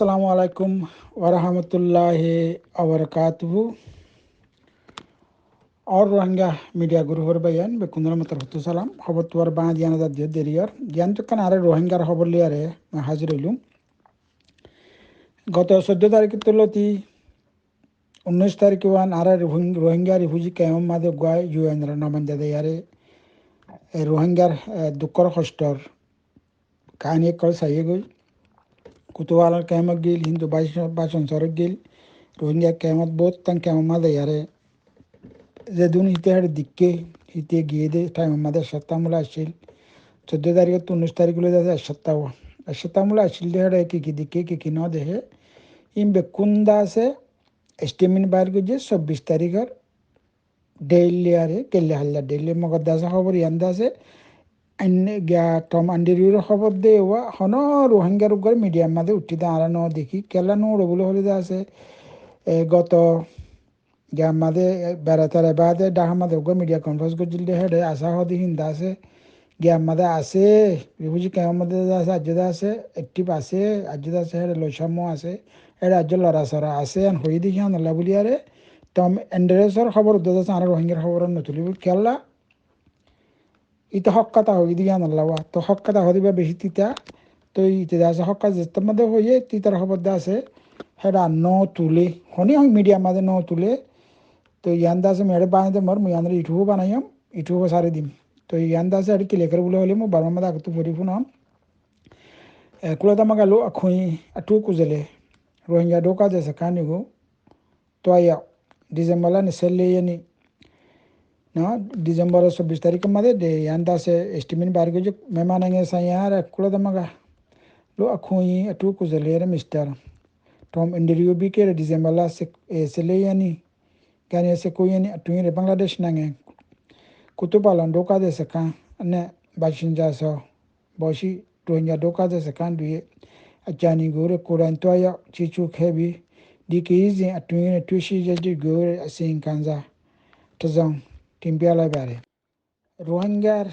আসসালামু আলাইকুম ওরহমতুল্লাহি আবরকাতুহু और रोहिंग्या मीडिया ग्रुपर बयान बेकुंदर मतरफतु सलाम खबर तुवर बाँ दियाना दा दियो देरियर জ্ঞান চক্কান আরে রোহিঙ্গার খবর লিয়ারে হাজির হইলুম গত 14 তারিখে তুলতি 19 তারিখে ওয়ান আরে রোহিঙ্গা রিফিউজি ক্যাম্প মাদে গয় ইউএন রা নামান্দা দেয়ারে রোহিঙ্গার দুঃখর কষ্টর কাহিনী কল সাইয়ে গই কুতুওয়ালার ক্যাম্প গিল হিন্দু বাসন সরক গিল রোহিঙ্গা ক্যাম্প বহুত তান ক্যাম্প মাদে ইয়ারে যে দুন হিতে হাড়ে দিককে হিতে গিয়ে দে টাইম আমাদের সপ্তাহমূলা আসছিল 14 তারিখে 19 তারিখগুলো যাতে সপ্তাহমূলা আসছিল হাড়ে কি দিকে কি ন দেহে ইম বেকুন্দা আছে এস্টিমিন বাইর করছে 24 তারিখের ডেইলি আরে কেলে হাল্লা ডেইলি মগদ আছে খবর ইয়ান্দা আছে টম আন্ডির খবর দে ওয়া হন রোহিঙ্গার উপর মিডিয়ার মাঝে উঠি দা আর ন দেখি কেলা নো ওগুলো হলে আছে গত আমাদের বেড়াতার বাদে ডাহামাদের ওগুলো মিডিয়া কনফারেন্স করছিল হেডে আসা হদি হিন্দা আছে আমাদের আছে রিফিউজি ক্যাম্পের আছে আজ্যদা আছে অ্যাক্টিভ আছে আজ্যদা আছে হেডে লৈসাম্য আছে হেডে আজ্য লড়াচড়া আছে আর হই দেখি আনলা বলি আরে টম এন্ডারেসর খবর উদ্যোগ আছে আর রোহিঙ্গার খবর নতুলিব খেলা ইতে হক্কাতা হই দিকে আনলা তো হক্কাতা হদিবা বেশি তিতা তো ইতে আছে হক্কা যেতার মধ্যে হইয়ে তিতার খবর দা আছে হেডা ন তুলে হনি হয় মিডিয়ার মাঝে ন তুলে তো ইয়ান্দা আছে মেরে বানাইতে মর মুই আন্দ্রে ইটুও বানাইম ইটুও সারি দিম তো ইয়ান্দা আছে আর কি লেখার বলে হলে মো বারমার মাদা আগত পড়ি ফুনাম কুলাতা মাগালো আখুই আটু কুজেলে রোহিঙ্গা ডোকা দেশে কানিগো তো আয়া ডিসেম্বর নি সেলে ইয়ানি না ডিসেম্বর 24 তারিখের মাঝে দে ইয়ান্দা আছে এস্টিমেট বার গজে মেমানাঙ্গে সাইয়ার কুলাতা মাগা lo akhoi atu kuzelere mister tom indiriyo bi kere december la sele yani gani se ko yani atu ngere bangladesh nange kutubalan doka de saka ne bashinja so boshi rohingya doka de saka duye ajani gore koran to ya chichu khebi dikizi atu ngere tushi je gore asin kanza tazang timbia bare রোহিঙ্গার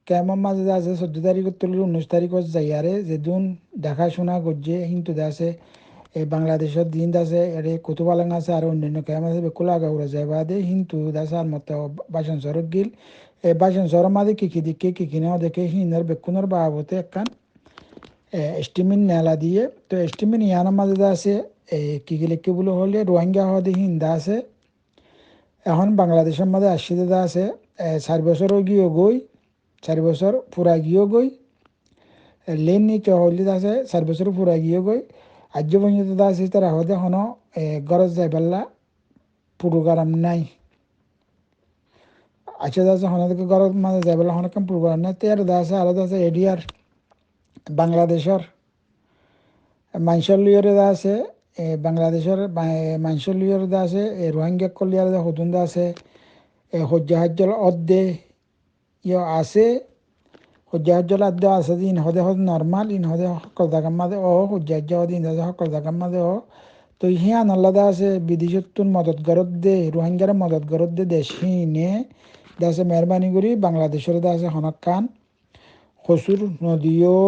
কেমন মাঝে আছে 14 তারিখের তুলে 19 তারিখত যাইয়ারে যেদিন দেখাশোনা করছে কিন্তু আছে এই বাংলাদেশের দিন আছে এরে কুতুবালাং আছে আর অন্যান্য কেমন আছে বেকুলা গাউরা যায় বাদে কিন্তু আছে আর মতো বাসন সড়ক গিল এই বাসন সড়ক মাঝে কি দিকে কি নাও দেখে হিনার বেকুনের বাবতে একখান এস্টিমিন নেলা দিয়ে তো এস্টিমিন ইয়ানোর মাঝে আছে কি লিখে বলে হলে রোহিঙ্গা হওয়া হিন্দা আছে এখন বাংলাদেশের মাঝে আসছে আছে 4 বছরও গিয়ে গই 4 বছর পুরা গিয়েও গই লেন নি চহলি আছে 4 বছর পুরা গিয়ে গই আজ্য পর্যন্ত আছে তারা হতে হনো গরজ যাই পাল্লা পুরো গরম নাই আচ্ছা আছে হনাদেরকে গরম মাঝে যাই পাল্লা হনকাম পুরো গরম নাই তের আছে আলাদা আছে এডিয়ার বাংলাদেশের মানুষের লিয়ারে আছে বাংলাদেশের মানুষের লিয়ারে আছে রোহিঙ্গা কলিয়ারে হতুন আছে হজ্জাহাজ্জল অদ্দে ইয়ে আছে হজ্জাহাজ্জল আদ্দে আছে ইন হদে হদ নর্মাল ইন হদে সকল জাগার মাঝে হজ্জাহাজ্জ হদ ইন হদে সকল জাগার মাঝে তো হিয়ান আল্লাদা আছে বিদেশতুন মদত গরত দে রোহিঙ্গার মদত গরত দে দেশ হিনে দেশে মেহরবানি করি বাংলাদেশের আছে হনকান হসুর নদীও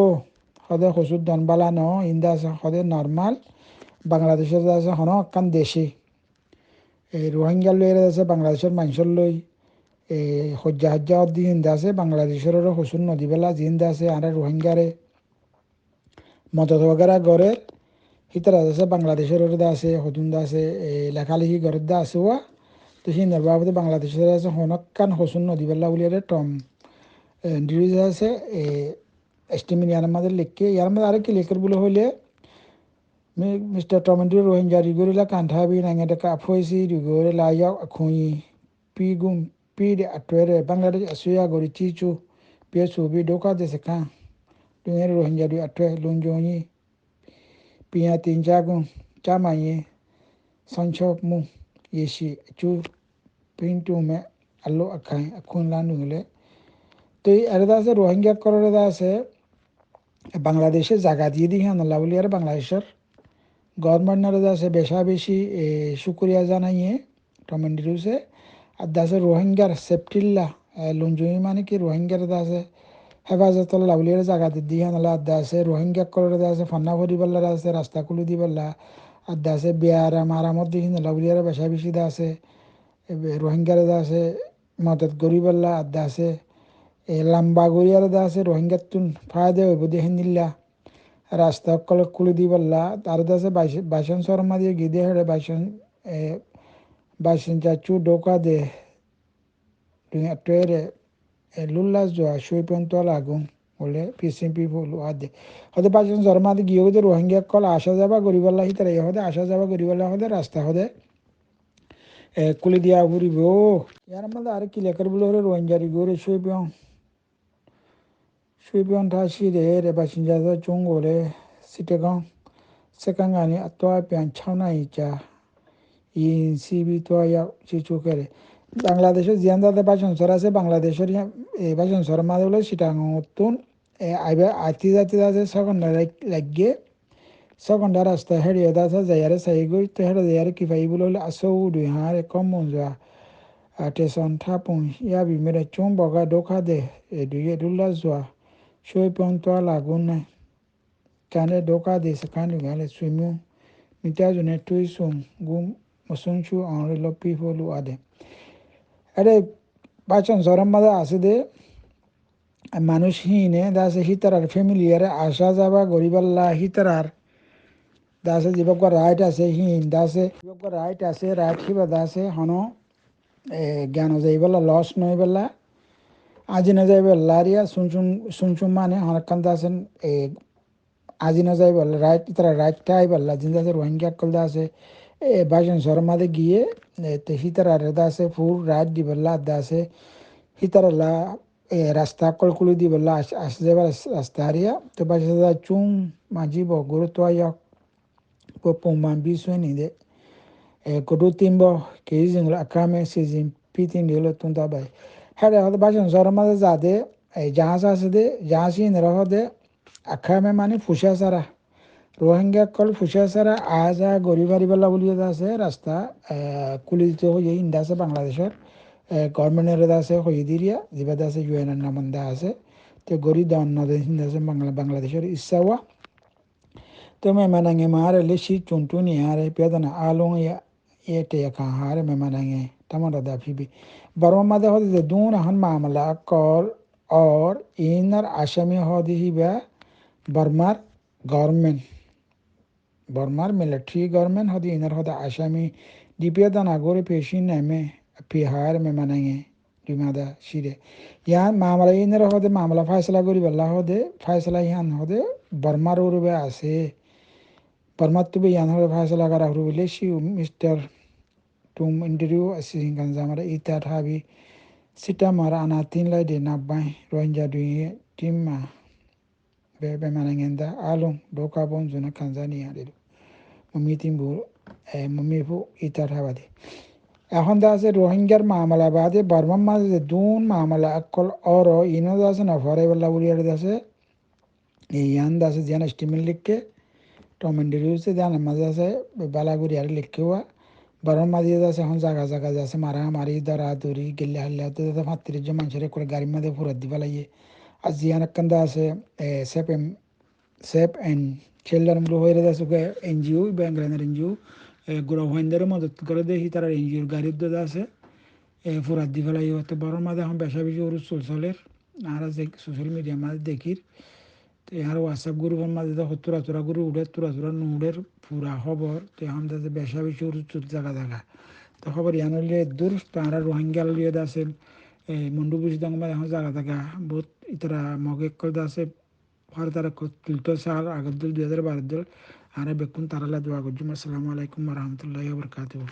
হদে হসুর দনবালা ন ইন্দা আছে হদে নর্মাল বাংলাদেশের আছে হনকান দেশে এই রোহিঙ্গা লই আছে বাংলাদেশের মানুষের লই হজ্জা দিন আছে বাংলাদেশের হসুন নদীবেলা জিন্দা আছে আর রোহিঙ্গারে মদত বগেরা গড়ে হিতারা আছে বাংলাদেশের আছে হতুন্দা আছে লেখালেখি গড়ের দা আছে ওয়া তো সেই বাবদে বাংলাদেশের আছে হনকান হসুন নদীবেলা বলিয়ারে টম ডিউজ আছে এস্টিমিন ইয়ার মাঝে লিখকে ইয়ার মাঝে আর কি লেখার বলে হইলে মিস্টার টমেন্টি রোহিঙ্গা রিগোরিলা কান্ঠাবি নাঙে টাকা ফয়েসি রিগোরে লাইয়া খুঁই পিগুম pide atwere bangladesh asuya gori chichu pesu bi doka de seka tungere rohingya du atwe lunjoni pia tinjagun chamaye sanchok mu yeshi chu pintu me allo akai akun lanungule তো এই আলাদা আছে রোহিঙ্গা করে আছে বাংলাদেশে জায়গা দিয়ে দিই হ্যাঁ লাউলি আর বাংলাদেশের গভর্নমেন্টের আছে বেশা বেশি শুক্রিয়া জানাইয়ে টমেন্ডিরুসে আর দাসে রোহিঙ্গার সেপ্টিল্লা লুঞ্জুই মানে কি রোহিঙ্গার দাসে হেফাজতুল লাউলিয়ার জায়গাতে দিয়ে নালা আড্ডা আছে রোহিঙ্গা কলরে আছে ফান্না ভরিবাল্লার আছে রাস্তা খুলে দিবাল্লা আড্ডা আছে বিয়ার মারামত দিয়ে লাউলিয়ার বেশা বেশি দা আছে রোহিঙ্গার আছে মদত গরিবাল্লা আড্ডা আছে লাম্বা গড়িয়ার আছে রোহিঙ্গার তুন ফায়দা হইব দিয়ে নিল্লা রাস্তা কলে খুলে দিবাল্লা তার আছে বাইশন শর্মা দিয়ে গিয়ে দিয়ে হেড়ে বাইশন চাচু ডোকা দে টুয়েরে লুল্লাস যোৱা সুইপন্তল আগুন বলে পিসিপি বলো আদে হতে পাঁচজন জন্মাতে গিয়ে হতে রোহিঙ্গা কল আসা যাবা গরিবাল্লা হিতারা হতে আসা যাবা গরিবাল্লা হতে রাস্তা হতে কুলি দিয়া ঘুরিব ইয়ার মধ্যে আর কি লেখার বলে হলে রোহিঙ্গারি গড়ে সুইপিয়ন ঠাসি রে বাসিন যাদা চুং বলে সিটেগাং সেকাঙ্গানি আত্মা পেন ছাউনা ইচা ইন সিবি তো ইয়া চিচু করে বাংলাদেশের জিয়ান দাদা বাসন সর আছে বাংলাদেশের এই বাসন সর মাঝে বলে সিটাঙতুন আইবা আতি জাতি আছে সেকেন্ডার লাগিয়ে সেকেন্ডার রাস্তা হেরিয়ে দাসা যাইয়ারে সাই গই তো হেরে যাইয়ারে কি পাই বলে আসো দুই হারে কম মন যা টেসন থাপুন ইয়া বি মেরে চুম বগা দোকা দে দুইয়ে দুল্লা যোৱা সই পন্ত লাগুন নাই কানে দোকা দে সেখানে গেলে সুইমু মিটা জনে তুই সুম গুম মসুং চু অনরে লপি ফলু আদে আরে বাচন সরম মাঝে আছে দে মানুষ হিনে দাসে হিতারার ফ্যামিলিয়ারে আসা যাবা গরিবাল্লা হিতারার দাসে জীবক রাইট আছে হিন দাসে জীবক রাইট আছে রাইট হিবা দাসে হন জ্ঞান যাইবেলা লস নই বেলা আজি না যাইবে লারিয়া শুনছুন মানে হনকান দাসেন আজি না যাইবে রাইট তারা রাইটটা আইবাল্লা জিন দাসে রোহিঙ্গা কল দাসে বাসন শর্মাদে গিয়ে হিতারা দাসে ফুল রাইট দিবেলা দাসে হিতারালা রাস্তা কলকুলি দিবেলা আসে যাবার রাস্তা হারিয়া তো বাসা চুং মাঝি গুরুত্ব আয়ক পমান বিশুয়ে নিদে গরু তিনব কেজি জিংলা আকামে সিজিম পিতিন দিল তুন দাবাই হ্যাঁ হতে বাসন শহরের মাঝে যাদে জাহাজ আছে দে জাহাজ ইনরা হদে আকামে মানে ফুসা সারা রোহিঙ্গা কল ফুসা সারা আজা গরিবারি বেলা বলিয়ে আছে রাস্তা কুলি দিতে হয়ে ইন্দা আছে বাংলাদেশের গভর্নমেন্টের আছে হয়ে দিরিয়া যেভাবে আছে ইউএনের নামন্দা আছে তো গরিব দন হিন্দা আছে বাংলাদেশের ইচ্ছাওয়া তো মেমানাঙে মারে লেসি চুনটুনি হারে পেদনা আলং এটে একা হারে মেমানাঙে টামাটা দা ফিবি বর্মা মাদে হদে যে দুন হন মামলা কল और इनर आसामी हदी हिबा बर्मार गवर्नमेंट बर्मार मिलिट्री गवर्नमेंट हदी इनर हदा आसामी डिपिया दाना गोरे पेशी नेमे पिहार में मनाएंगे डिमादा शिरे यहाँ मामला इनर हदे मामला फैसला करी बल्ला हदे फैसला यहाँ हदे बर्मार उरुबे आसे बर्मार तो भी यहाँ हदे फैसला करा उरुबे शी मिस्टर तुम इंटरव्यू असिंग गंजामरा इता थाबी सिटा मारा आना तीन लाई दे ना बाई रोहिंग्या दुई टीम मा बे मानेंदा आलुं डोका बोन जुना खानजानिया दे मम्मी तीन बु मम्मी बु इता थाबादे এখন আছে রোহিঙ্গার মামলা বাদে বর্মার মাঝে দুন মামলা অকল অর ইনো আছে না ফরে বেলা বুড়িয়ার আছে এই ইয়ান আছে যেন স্টিমেল লিখকে টমেন্ডের হচ্ছে জান মাঝে আছে বালাগুড়ি আর লিখকে হওয়া বর্মার মাঝে আছে এখন জায়গা জায়গা আছে মারামারি দরা দৌড়ি গেলে হাল্লা তো 35 জন মানুষের করে গাড়ির মধ্যে ফুরাত দিবা লাগে আর জিয়ান কান্দা আছে সেফ এন্ড চিলড্রেন গ্রো হয়ে আছে এনজিও ব্যাংলার এনজিও গ্রো হইন্দারে মদত করে দেখি তারা এনজিওর গাড়ির দোদ আছে ফুরাত দি ফেলাই হতে বড় মাঝে এখন বেশা বেশি ওর চলচলের আর সোশ্যাল মিডিয়ার মাঝে দেখির তো আর হোয়াটসঅ্যাপ গ্রুপের মাঝে তো তুরা গ্রু উড়ে তুরা নুড়ের পুরা খবর তো এখন তাদের বেশা বেশি ওর চল জায়গা জায়গা তো খবর ইয়ান হলে দূর তারা রোহিঙ্গা লিয়ে আছে মন্ডু বুঝি তখন এখন জায়গা জায়গা বহুত ইতারা মগে করে আছে হর তারা তুলতো সাল আগের দল 2012 দল আর বেকুন তারালা দোয়া করছি আসসালামু আলাইকুম ওয়া রাহমাতুল্লাহি ওয়া বারাকাতুহু